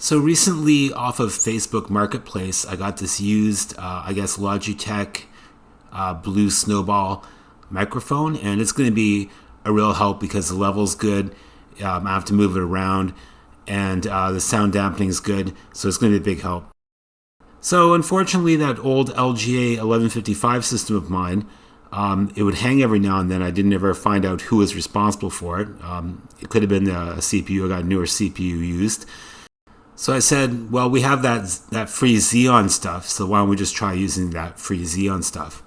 So recently off of Facebook Marketplace, I got this used, I guess, Logitech Blue Snowball microphone, and it's going to be a real help because the level's good. I have to move it around, and the sound dampening is good, so it's going to be a big help. So unfortunately, that old LGA 1155 system of mine, it would hang every now and then. I didn't ever find out who was responsible for it. It could have been a CPU. I got a newer CPU used. So I said, well, we have that free Xeon stuff, so why don't we just try using that free Xeon stuff?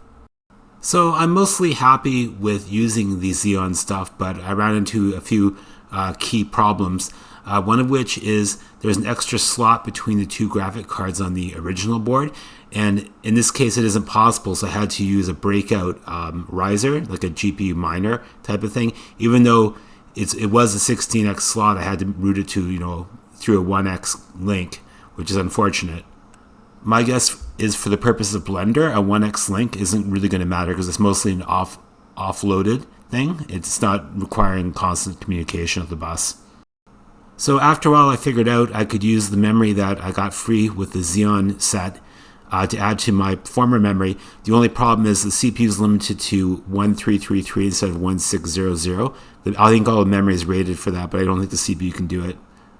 So I'm mostly happy with using the Xeon stuff, but I ran into a few key problems. One of which is there's an extra slot between the two graphic cards on the original board, and in this case it isn't possible, so I had to use a breakout riser, like a GPU miner type of thing. Even though it was a 16x slot, I had to route it to, through a 1x link, which is unfortunate. My guess is for the purpose of Blender, a 1x link isn't really going to matter because it's mostly an offloaded thing. It's not requiring constant communication of the bus. So after a while, I figured out I could use the memory that I got free with the Xeon set to add to my former memory. The only problem is the CPU is limited to 1333 instead of 1600. I think all the memory is rated for that, but I don't think the CPU can do it.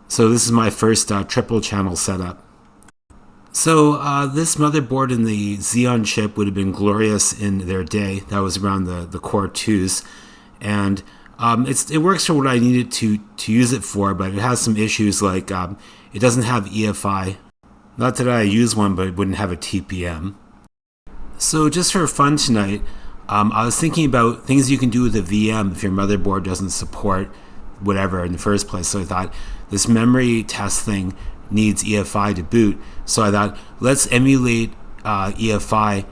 So this is my first triple channel setup. So this motherboard and the Xeon chip would have been glorious in their day. That was around the Core 2s. And it works for what I needed to use it for, but it has some issues like it doesn't have EFI. Not that I use one, but it wouldn't have a TPM. So just for fun tonight, I was thinking about things you can do with a VM if your motherboard doesn't support whatever in the first place. So I thought this memory test thing needs EFI to boot. So I thought, let's emulate EFI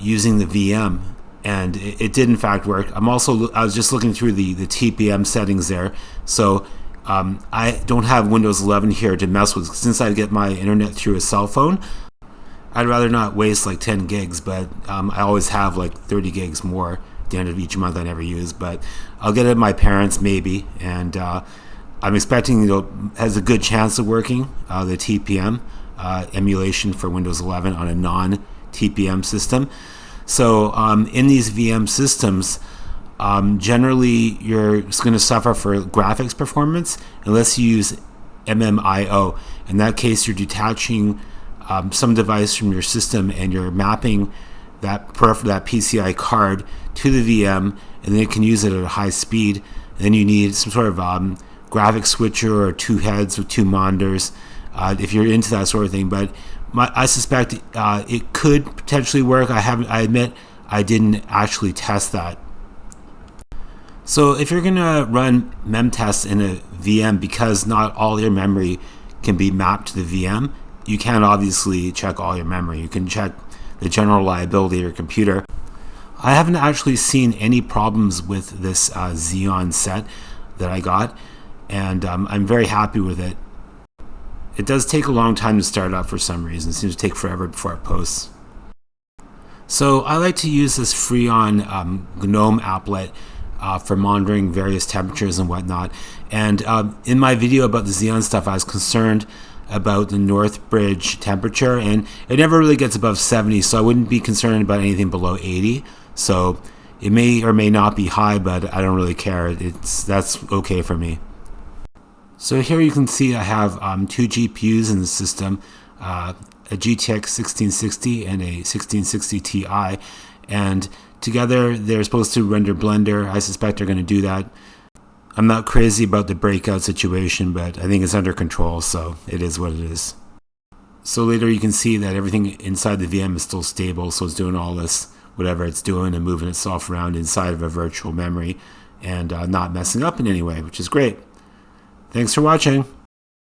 using the VM. And it did in fact work. I was just looking through the TPM settings there. So I don't have Windows 11 here to mess with. Since I get my internet through a cell phone, I'd rather not waste like 10 gigs, but I always have like 30 gigs more at the end of each month I never use. But I'll get it at my parents maybe, and I'm expecting it has a good chance of working, the TPM emulation for Windows 11 on a non-TPM system. So in these VM systems, generally you're going to suffer for graphics performance unless you use MMIO. In that case, you're detaching some device from your system and you're mapping that PCI card to the VM, and then it can use it at a high speed. And then you need some sort of graphics switcher or two heads with two monitors if you're into that sort of thing. But I suspect it could potentially work. I admit I didn't actually test that. So if you're going to run mem tests in a VM, because not all your memory can be mapped to the VM, you can't obviously check all your memory. You can check the general reliability of your computer. I haven't actually seen any problems with this Xeon set that I got, and I'm very happy with it. It does take a long time to start up for some reason. It seems to take forever before it posts. So I like to use this Freon GNOME applet for monitoring various temperatures and whatnot. And in my video about the Xeon stuff, I was concerned about the Northbridge temperature, and it never really gets above 70, so I wouldn't be concerned about anything below 80. So it may or may not be high, but I don't really care. That's okay for me. So here you can see I have two GPUs in the system, a GTX 1660 and a 1660 Ti, and together they're supposed to render Blender. I suspect they're going to do that. I'm not crazy about the breakout situation, but I think it's under control, so it is what it is. So later you can see that everything inside the VM is still stable, so it's doing all this, whatever it's doing, and moving itself around inside of a virtual memory and not messing up in any way, which is great. Thanks for watching.